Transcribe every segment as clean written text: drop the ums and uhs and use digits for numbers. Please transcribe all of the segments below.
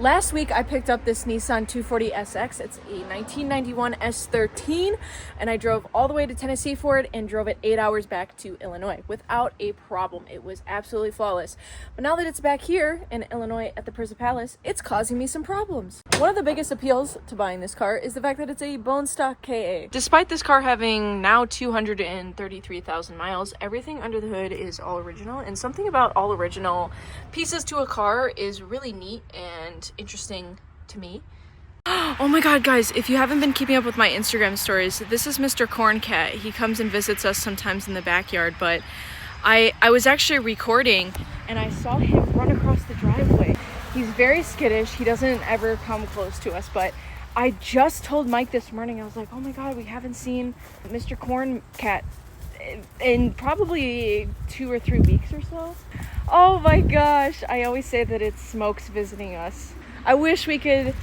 Last week I picked up this Nissan 240SX. It's a 1991 S13 and I drove all the way to Tennessee for it and drove it 8 hours back to Illinois without a problem. It was absolutely flawless. But now that it's back here in Illinois at the Prison Palace, it's causing me some problems. One of the biggest appeals to buying this car is the fact that it's a bone stock KA. Despite this car having now 233,000 miles, everything under the hood is all original, and something about all original pieces to a car is really neat and interesting to me. Oh my god, guys, if you haven't been keeping up with my Instagram stories, this is Mr. Corn Cat. He comes and visits us sometimes in the backyard, but I was actually recording and I saw him run across the driveway. He's very skittish. He doesn't ever come close to us, but I just told Mike this morning, I was like, oh my god, we haven't seen Mr. Corn Cat in probably 2 or 3 weeks or so. Oh my gosh, I always say that it's Smokes visiting us. I wish we could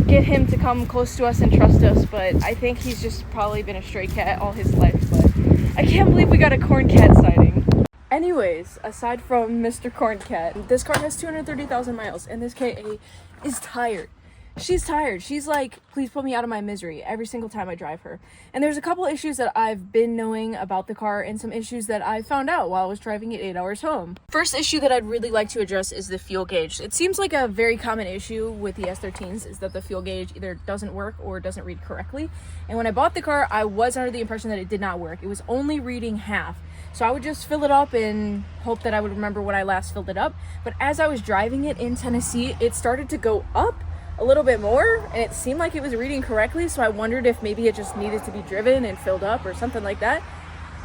get him to come close to us and trust us, but I think he's just probably been a stray cat all his life. But I can't believe we got a corn cat sighting. Anyways, aside from Mr. Corn Cat, this car has 230,000 miles and this KA is tired. She's tired. She's like, please put me out of my misery every single time I drive her. And there's a couple issues that I've been knowing about the car and some issues that I found out while I was driving it 8 hours home. First issue that I'd really like to address is the fuel gauge. It seems like a very common issue with the S13s is that the fuel gauge either doesn't work or doesn't read correctly. And when I bought the car, I was under the impression that it did not work. It was only reading half. So I would just fill it up and hope that I would remember when I last filled it up. But as I was driving it in Tennessee, it started to go up a little bit more and it seemed like it was reading correctly, so I wondered if maybe it just needed to be driven and filled up or something like that.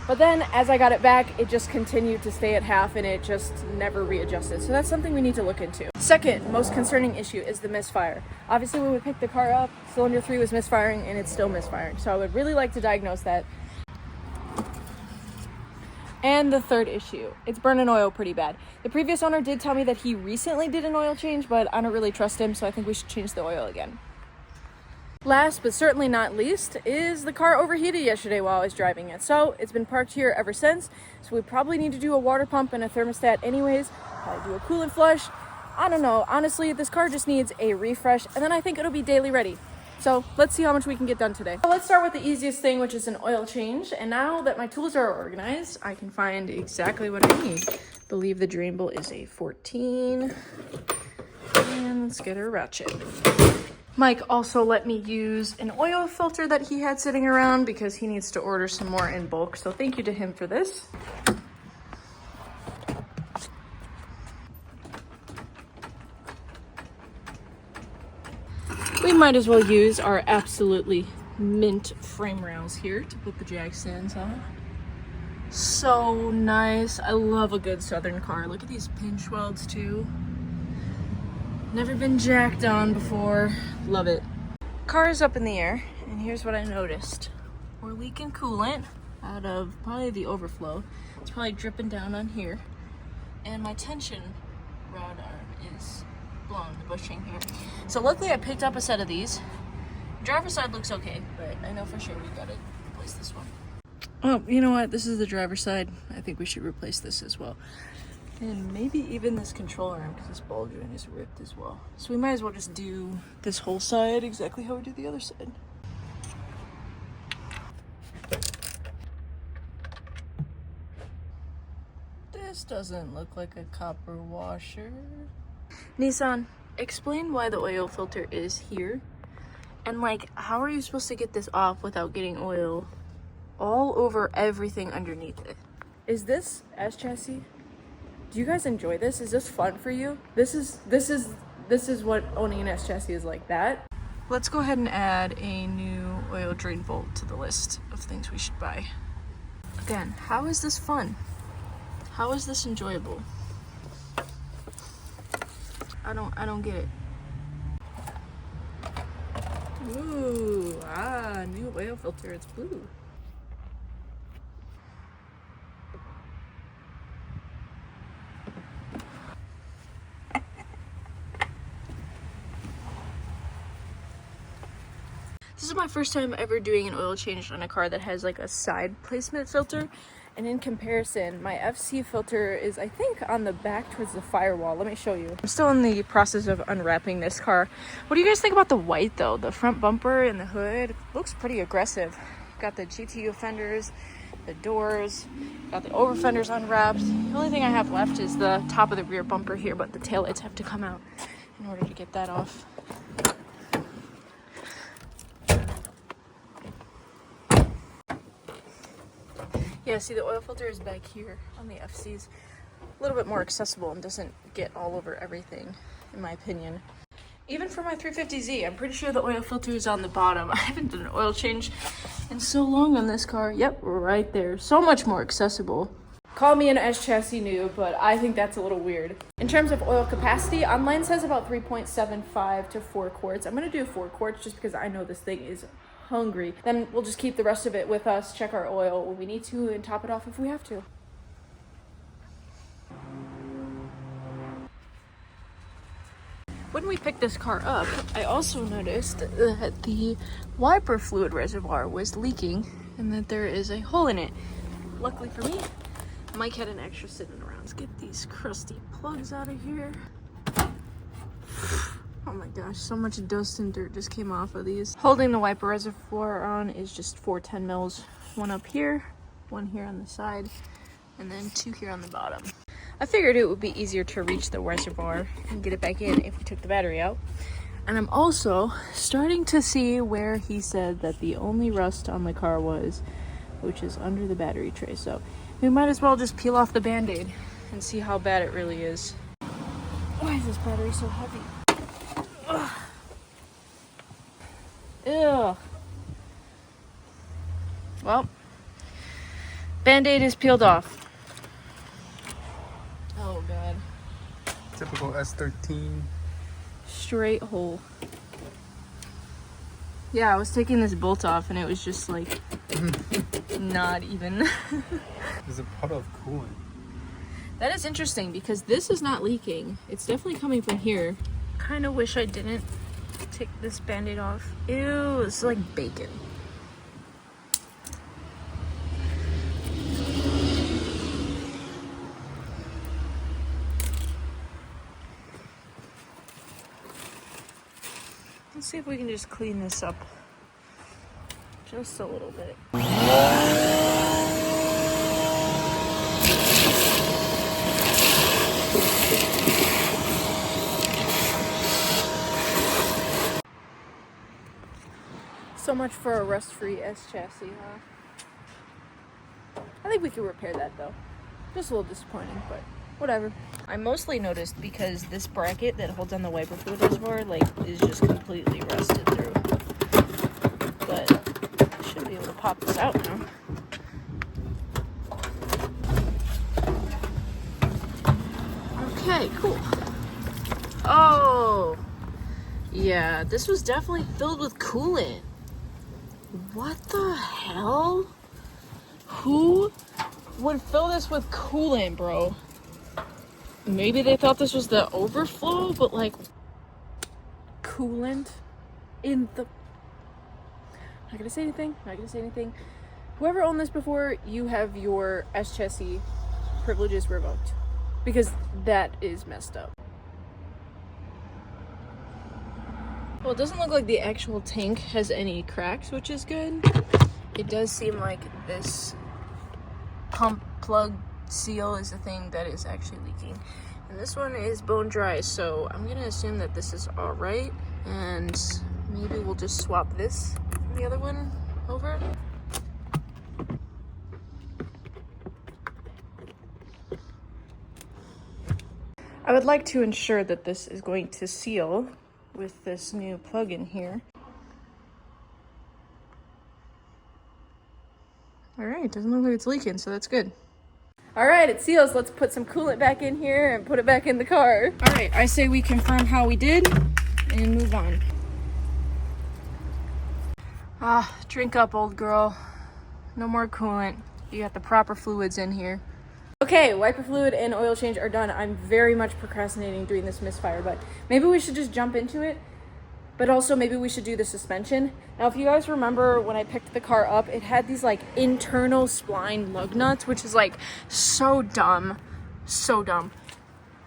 But then as I got it back, it just continued to stay at half and it just never readjusted. So that's something we need to look into. Second most concerning issue is the misfire. Obviously when we picked the car up, cylinder 3 was misfiring and it's still misfiring. So I would really like to diagnose that. And the third issue, it's burning oil pretty bad. The previous owner did tell me that he recently did an oil change, but I don't really trust him, so I think we should change the oil again. Last but certainly not least is the car overheated yesterday while I was driving it. So it's been parked here ever since, so we probably need to do a water pump and a thermostat anyways, probably do a coolant flush. I don't know, honestly, this car just needs a refresh and then I think it'll be daily ready. So let's see how much we can get done today. Let's start with the easiest thing, which is an oil change. And now that my tools are organized, I can find exactly what I need. I believe the drain bolt is a 14. And let's get our ratchet. Mike also let me use an oil filter that he had sitting around because he needs to order some more in bulk. So thank you to him for this. We might as well use our absolutely mint frame rails here to put the jack stands on. So nice. I love a good Southern car. Look at these pinch welds too. Never been jacked on before. Love it. Car is up in the air and here's what I noticed. We're leaking coolant out of probably the overflow. It's probably dripping down on here. And my tension rod arm is blown, the bushing here. So luckily I picked up a set of these. Driver's side looks okay, but I know for sure we gotta replace this one. Oh, you know what? This is the driver's side. I think we should replace this as well. And maybe even this control arm because this ball joint is ripped as well. So we might as well just do this whole side exactly how we did the other side. This doesn't look like a copper washer. Nissan, explain why the oil filter is here. And like, how are you supposed to get this off without getting oil all over everything underneath it? Is this S chassis? Do you guys enjoy this? Is this fun for you? This is what owning an S chassis is like. That. Let's go ahead and add a new oil drain bolt to the list of things we should buy. Again, how is this fun? How is this enjoyable? I don't get it. Ooh, new oil filter, it's blue. This is my first time ever doing an oil change on a car that has like a side placement filter. And in comparison, my FC filter is, I think, on the back towards the firewall. Let me show you. I'm still in the process of unwrapping this car. What do you guys think about the white though? The front bumper and the hood looks pretty aggressive. Got the GTU fenders, the doors, got the over fenders unwrapped. The only thing I have left is the top of the rear bumper here, but the taillights have to come out in order to get that off. Yeah, see, the oil filter is back here on the FCs. A little bit more accessible and doesn't get all over everything, in my opinion. Even for my 350Z, I'm pretty sure the oil filter is on the bottom. I haven't done an oil change in so long on this car. Yep, right there. So much more accessible. Call me an S chassis noob, but I think that's a little weird. In terms of oil capacity, online says about 3.75 to 4 quarts. I'm gonna do 4 quarts just because I know this thing is hungry. Then we'll just keep the rest of it with us, check our oil when we need to, and top it off if we have to. When we picked this car up, I also noticed that the wiper fluid reservoir was leaking and that there is a hole in it. Luckily for me, Mike had an extra sitting around. Let's get these crusty plugs out of here. Oh my gosh, so much dust and dirt just came off of these. Holding the wiper reservoir on is just 4 10 mils. One up here, one here on the side, and then 2 here on the bottom. I figured it would be easier to reach the reservoir and get it back in if we took the battery out. And I'm also starting to see where he said that the only rust on the car was, which is under the battery tray. So we might as well just peel off the Band-Aid and see how bad it really is. Why is this battery so heavy? Ugh. Ew. Well, Band-Aid is peeled off. Oh god. Typical S13. Straight hole. Yeah, I was taking this bolt off and it was just like not even. There's a puddle of coolant. That is interesting because this is not leaking. It's definitely coming from here. Kind of wish I didn't take this Band-Aid off. Ew, it's like bacon. Let's see if we can just clean this up just a little bit. So much for a rust-free S chassis, huh? I think we could repair that though. Just a little disappointing, but whatever. I mostly noticed because this bracket that holds on the wiper fluid reservoir is just completely rusted through. But I should be able to pop this out now. Okay, cool. Oh, yeah, this was definitely filled with coolant. What the hell? Who would fill this with coolant, bro? Maybe they thought this was the overflow, but like coolant in the... Not gonna say anything. Whoever owned this before, you have your S chassis privileges revoked because that is messed up. Well, it doesn't look like the actual tank has any cracks, which is good. It does seem like this pump plug seal is the thing that is actually leaking. And this one is bone dry, so I'm gonna assume that this is all right. And maybe we'll just swap this from the other one over. I would like to ensure that this is going to seal with this new plug in here. All right, doesn't look like it's leaking, so that's good. All right, it seals. Let's put some coolant back in here and put it back in the car. All right, I say we confirm how we did and move on. Ah, drink up, old girl. No more coolant. You got the proper fluids in here. Okay, wiper fluid and oil change are done. I'm very much procrastinating doing this misfire, but maybe we should just jump into it but also maybe we should do the suspension. Now, if you guys remember when I picked the car up, it had these like internal spline lug nuts, which is like so dumb, so dumb.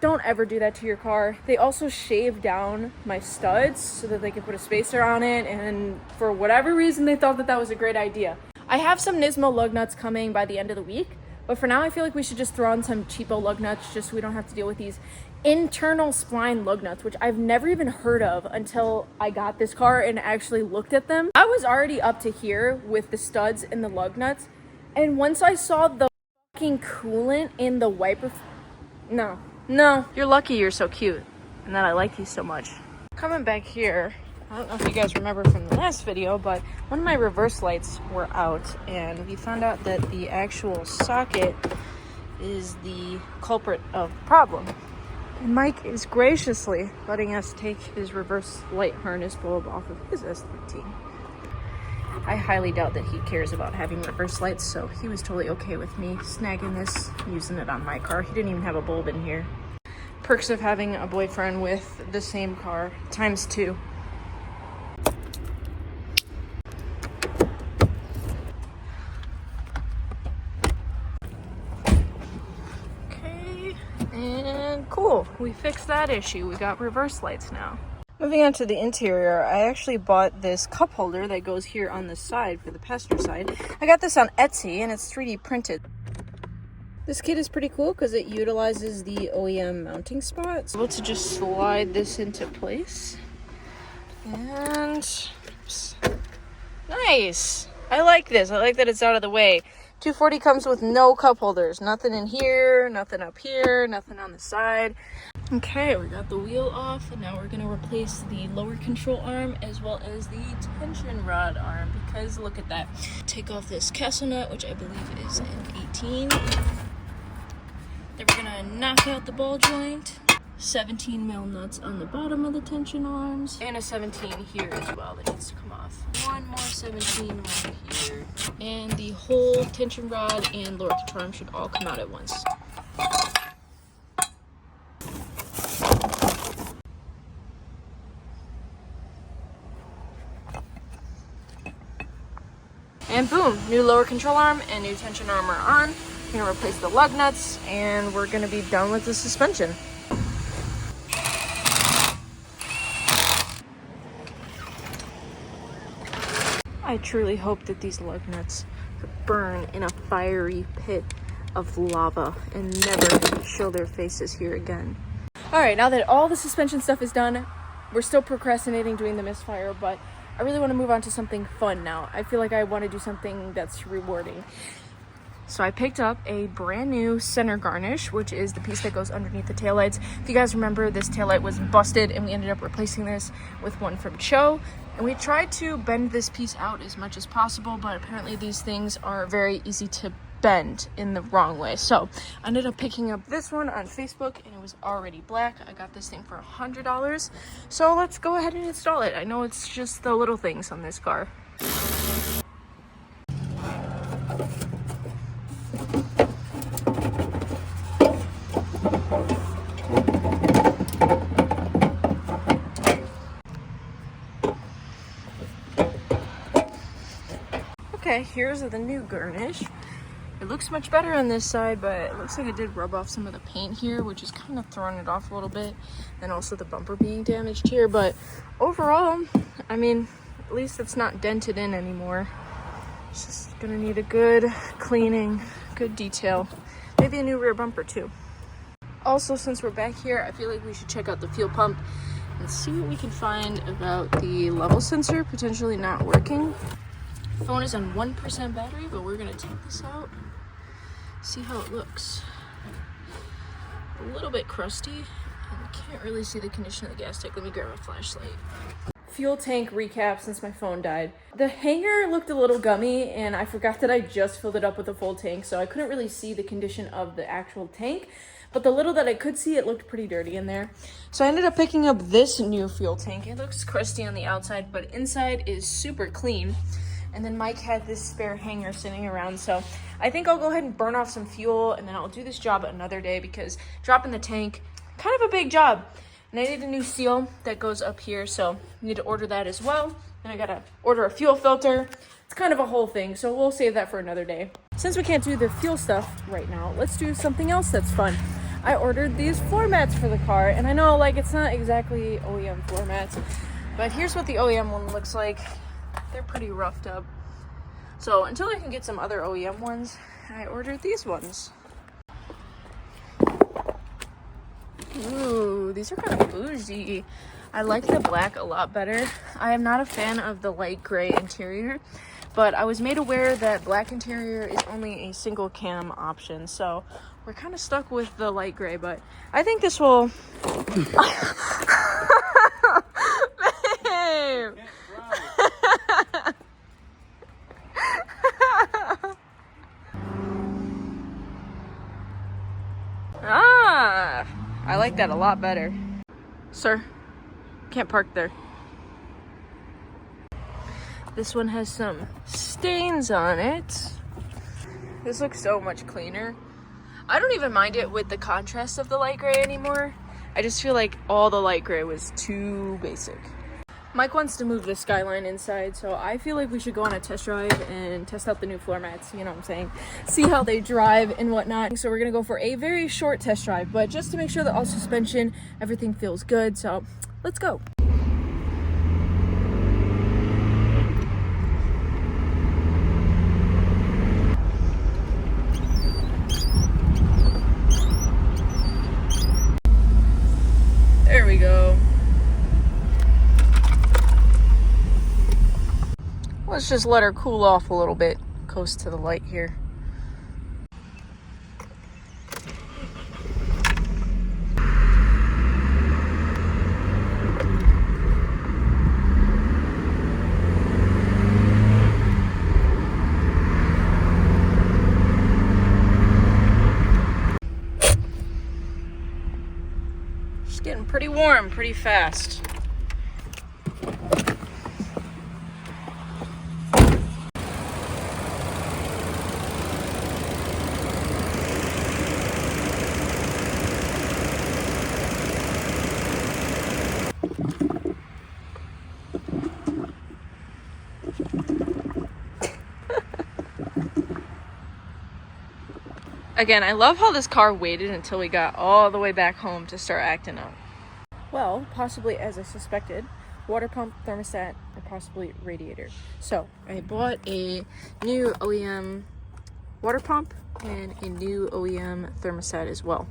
Don't ever do that to your car. They also shaved down my studs so that they could put a spacer on it, and for whatever reason they thought that that was a great idea. I have some Nismo lug nuts coming by the end of the week, but for now I feel like we should just throw on some cheapo lug nuts just so we don't have to deal with these internal spline lug nuts, which I've never even heard of until I got this car and actually looked at them. I was already up to here with the studs and the lug nuts, and once I saw the fucking coolant in the wiper, no, you're lucky you're so cute and that I like you so much. Coming back here, I don't know if you guys remember from the last video, but one of my reverse lights were out, and we found out that the actual socket is the culprit of the problem. And Mike is graciously letting us take his reverse light harness bulb off of his S13. I highly doubt that he cares about having reverse lights, so he was totally okay with me snagging this, using it on my car. He didn't even have a bulb in here. Perks of having a boyfriend with the same car, times 2. Okay, and cool. We fixed that issue. We got reverse lights now. Moving on to the interior, I actually bought this cup holder that goes here on the side for the passenger side. I got this on Etsy and it's 3D printed. This kit is pretty cool because it utilizes the OEM mounting spot. So I'm able to just slide this into place. And oops. Nice. I like this. I like that it's out of the way. 240 comes with no cup holders. Nothing in here, nothing up here, nothing on the side. Okay, we got the wheel off, and now we're going to replace the lower control arm as well as the tension rod arm, because look at that. Take off this castle nut, which I believe is an 18. Then we're going to knock out the ball joint. 17 mil nuts on the bottom of the tension arms, and a 17 here as well that needs to come off. One more 17 over here, and the whole tension rod and lower control arm should all come out at once. And boom, new lower control arm and new tension arm are on. We're gonna replace the lug nuts, and we're gonna be done with the suspension. I truly hope that these lug nuts burn in a fiery pit of lava and never show their faces here again. All right, now that all the suspension stuff is done, we're still procrastinating doing the misfire, but I really want to move on to something fun now. I feel like I want to do something that's rewarding. So I picked up a brand new center garnish, which is the piece that goes underneath the taillights. If you guys remember, this taillight was busted and we ended up replacing this with one from Cho. And we tried to bend this piece out as much as possible, but apparently these things are very easy to bend in the wrong way. So I ended up picking up this one on Facebook, and it was already black. I got this thing for $100. So let's go ahead and install it. I know it's just the little things on this car. Okay, here's the new garnish. It looks much better on this side, but it looks like it did rub off some of the paint here, which is kind of throwing it off a little bit, and also the bumper being damaged here. But overall, I mean, at least it's not dented in anymore. It's just gonna need a good cleaning, good detail, maybe a new rear bumper too. Also, since we're back here, I feel like we should check out the fuel pump and see what we can find about the level sensor potentially not working. Phone is on 1% battery, but we're gonna take this out, see how it looks. A little bit crusty, and can't really see the condition of the gas tank. Let me grab a flashlight. Fuel tank recap since my phone died. The hanger looked a little gummy, and I forgot that I just filled it up with a full tank, so I couldn't really see the condition of the actual tank. But the little that I could see, it looked pretty dirty in there. So I ended up picking up this new fuel tank. It looks crusty on the outside, but inside is super clean. And then Mike had this spare hanger sitting around, so I think I'll go ahead and burn off some fuel, and then I'll do this job another day, because dropping the tank, kind of a big job. And I need a new seal that goes up here, so I need to order that as well. And I gotta order a fuel filter. It's kind of a whole thing, so we'll save that for another day. Since we can't do the fuel stuff right now, let's do something else that's fun. I ordered these floor mats for the car, and I know like it's not exactly OEM floor mats, but here's what the OEM one looks like. They're pretty roughed up. So until I can get some other OEM ones, I ordered these ones. Ooh, these are kind of bougie. I like the black a lot better. I am not a fan of the light gray interior, but I was made aware that black interior is only a single cam option, so we're kind of stuck with the light gray, but I think this will... Babe! Ah! I like that a lot better. Sir, can't park there. This one has some stains on it. This looks so much cleaner. I don't even mind it with the contrast of the light gray anymore. I just feel like all the light gray was too basic. Mike wants to move the Skyline inside, so I feel like we should go on a test drive and test out the new floor mats, you know what I'm saying? See how they drive and whatnot. So we're gonna go for a very short test drive, but just to make sure that all suspension, everything feels good, so let's go. There we go. Let's just let her cool off a little bit. Close to the light here. It's getting pretty warm pretty fast. Again, I love how this car waited until we got all the way back home to start acting up. Well, possibly as I suspected, water pump, thermostat, or possibly radiator. So I bought a new OEM water pump and a new OEM thermostat as well.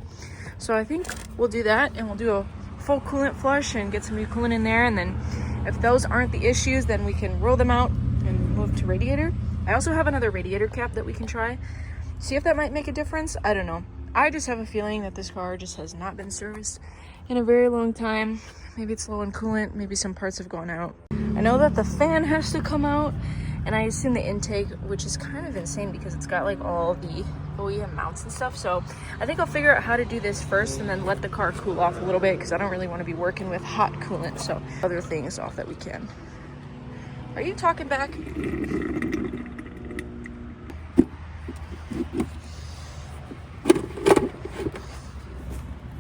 So I think we'll do that, and we'll do a full coolant flush and get some new coolant in there, and then if those aren't the issues, then we can roll them out and move to radiator. I also have another radiator cap that we can try. See if that might make a difference. I don't know. I just have a feeling that this car just has not been serviced in a very long time. Maybe it's low in coolant, maybe some parts have gone out. I know that the fan has to come out, and I assume the intake, which is kind of insane because it's got like all the OEM mounts and stuff. So I think I'll figure out how to do this first and then let the car cool off a little bit, because I don't really want to be working with hot coolant. So other things off that we can. Are you talking back?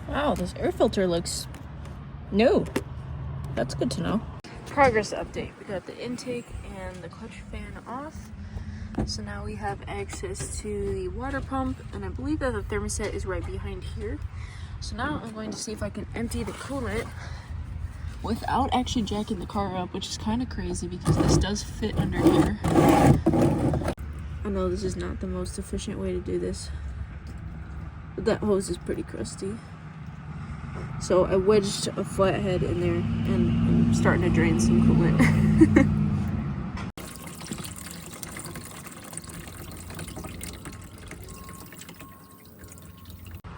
Wow, this air filter looks new. That's good to know. Progress update. We got the intake and the clutch fan off. So now we have access to the water pump, and I believe that the thermostat is right behind here. So now I'm going to see if I can empty the coolant without actually jacking the car up, which is kind of crazy because this does fit under here. I know this is not the most efficient way to do this, but that hose is pretty crusty. So I wedged a flathead in there, and I'm starting to drain some coolant.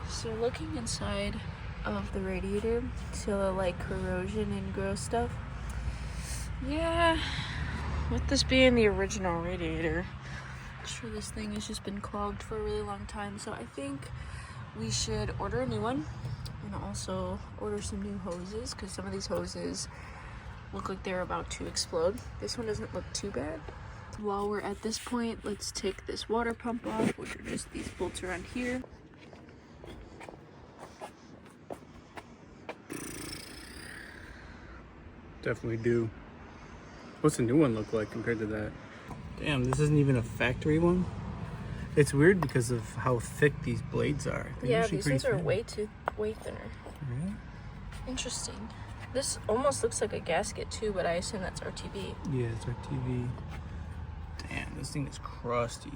So looking inside of the radiator, to like corrosion and gross stuff. Yeah, with this being the original radiator, I'm sure this thing has just been clogged for a really long time. So I think we should order a new one. And also order some new hoses, because some of these hoses look like they're about to explode. This one doesn't look too bad. While we're at this point, let's take this water pump off, which are just these bolts around here. Definitely do. What's the new one look like compared to that? Damn, this isn't even a factory one. It's weird because of how thick these blades are. Yeah, these ones are way thinner. Yeah. Interesting. This almost looks like a gasket too, but I assume that's RTV. Yeah, it's our TV. Damn, this thing is crusty.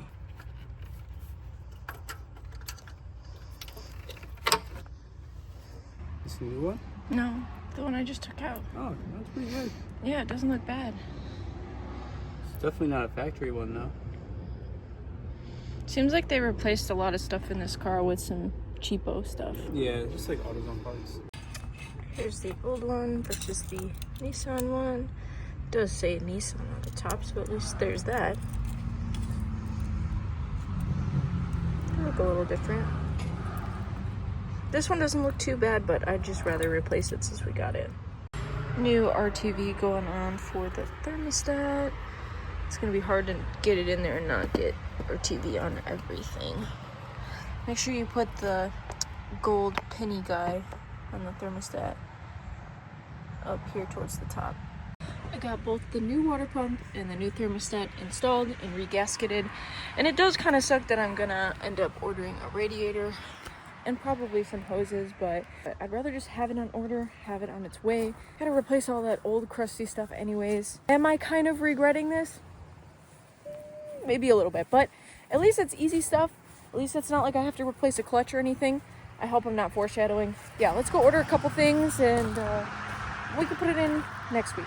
This the new one? No, the one I just took out. Oh, that's pretty good. Yeah, it doesn't look bad. It's definitely not a factory one though. Seems like they replaced a lot of stuff in this car with some cheapo stuff. Yeah, just like AutoZone parts. Here's the old one versus the Nissan one. It does say Nissan on the top, so at least there's that. They look a little different. This one doesn't look too bad, but I'd just rather replace it since we got it. New RTV going on for the thermostat. It's gonna be hard to get it in there and not get RTV on everything. Make sure you put the gold penny guy on the thermostat up here towards the top. I got both the new water pump and the new thermostat installed and regasketed, and it does kind of suck that I'm gonna end up ordering a radiator and probably some hoses, but I'd rather just have it on order, have it on its way. Gotta replace all that old crusty stuff anyways. Am I kind of regretting this? Maybe a little bit, but at least it's easy stuff. At least it's not like I have to replace a clutch or anything. I hope I'm not foreshadowing. Yeah, let's go order a couple things and we can put it in next week.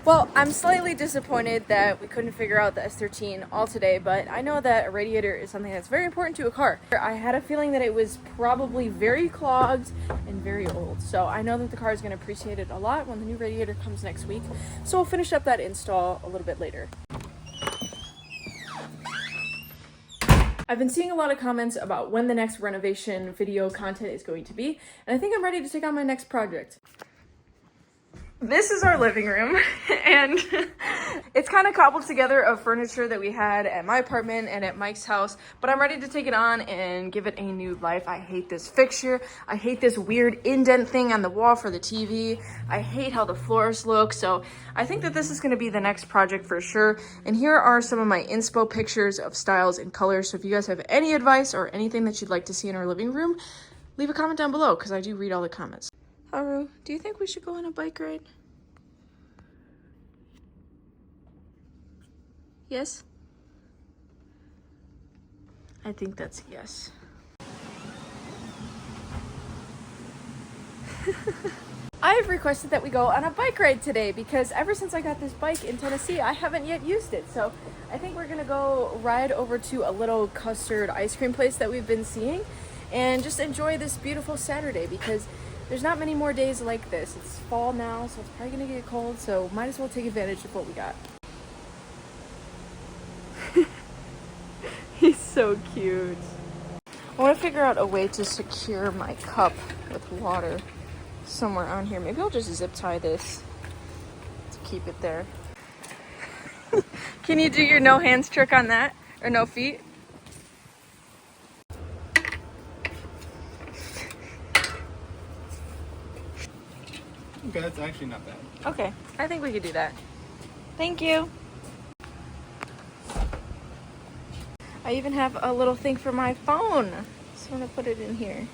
Well, I'm slightly disappointed that we couldn't figure out the S13 all today, but I know that a radiator is something that's very important to a car. I had a feeling that it was probably very clogged and very old, so I know that the car is going to appreciate it a lot when the new radiator comes next week, so we'll finish up that install a little bit later. I've been seeing a lot of comments about when the next renovation video content is going to be, and I think I'm ready to take on my next project. This is our living room, and it's kind of cobbled together of furniture that we had at my apartment and at Mike's house, but I'm ready to take it on and give it a new life. I hate this fixture. I hate this weird indent thing on the wall for the TV. I hate how the floors look, so I think that this is going to be the next project for sure. And here are some of my inspo pictures of styles and colors, so if you guys have any advice or anything that you'd like to see in our living room, leave a comment down below, because I do read all the comments. Haru, do you think we should go on a bike ride? Yes? I think that's a yes. I have requested that we go on a bike ride today because ever since I got this bike in Tennessee, I haven't yet used it. So I think we're gonna go ride over to a little custard ice cream place that we've been seeing and just enjoy this beautiful Saturday because there's not many more days like this. It's fall now, so it's probably gonna get cold, so might as well take advantage of what we got. He's so cute. I want to figure out a way to secure my cup with water somewhere on here. Maybe I'll just zip tie this to keep it there. Can you do your no hands trick on that? Or no feet? Okay, that's actually not bad. Okay, I think we could do that. Thank you. I even have a little thing for my phone. Just want to put it in here.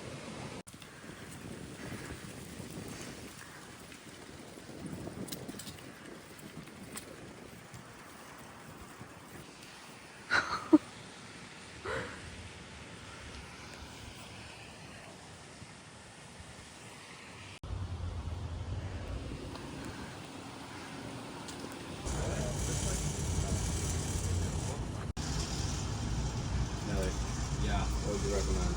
Yeah, what would you recommend?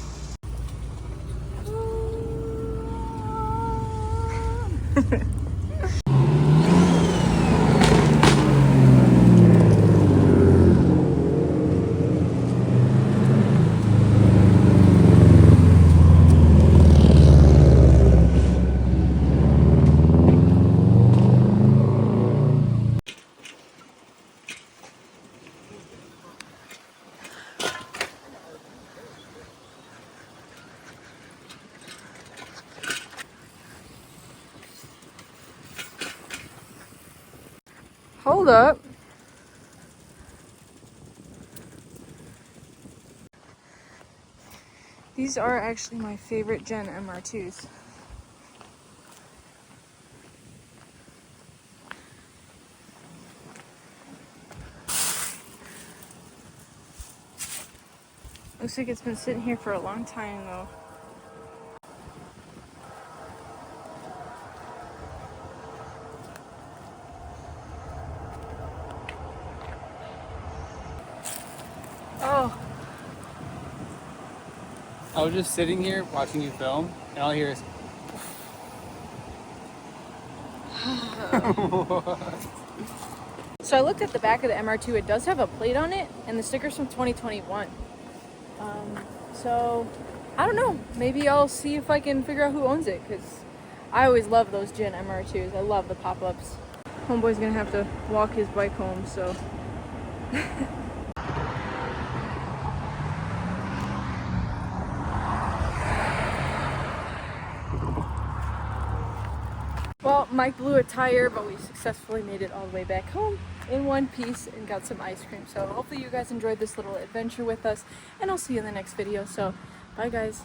hold up. These are actually my favorite Gen MR2s. Looks like it's been sitting here for a long time though. Oh. I was just sitting here watching you film, and all I hear is. So I looked at the back of the MR2. It does have a plate on it, and the sticker's from 2021. So I don't know. Maybe I'll see if I can figure out who owns it, because I always love those Gen MR2s. I love the pop-ups. Homeboy's gonna have to walk his bike home, so. Well, Mike blew a tire, but we successfully made it all the way back home in one piece and got some ice cream. So hopefully you guys enjoyed this little adventure with us, and I'll see you in the next video. So bye guys.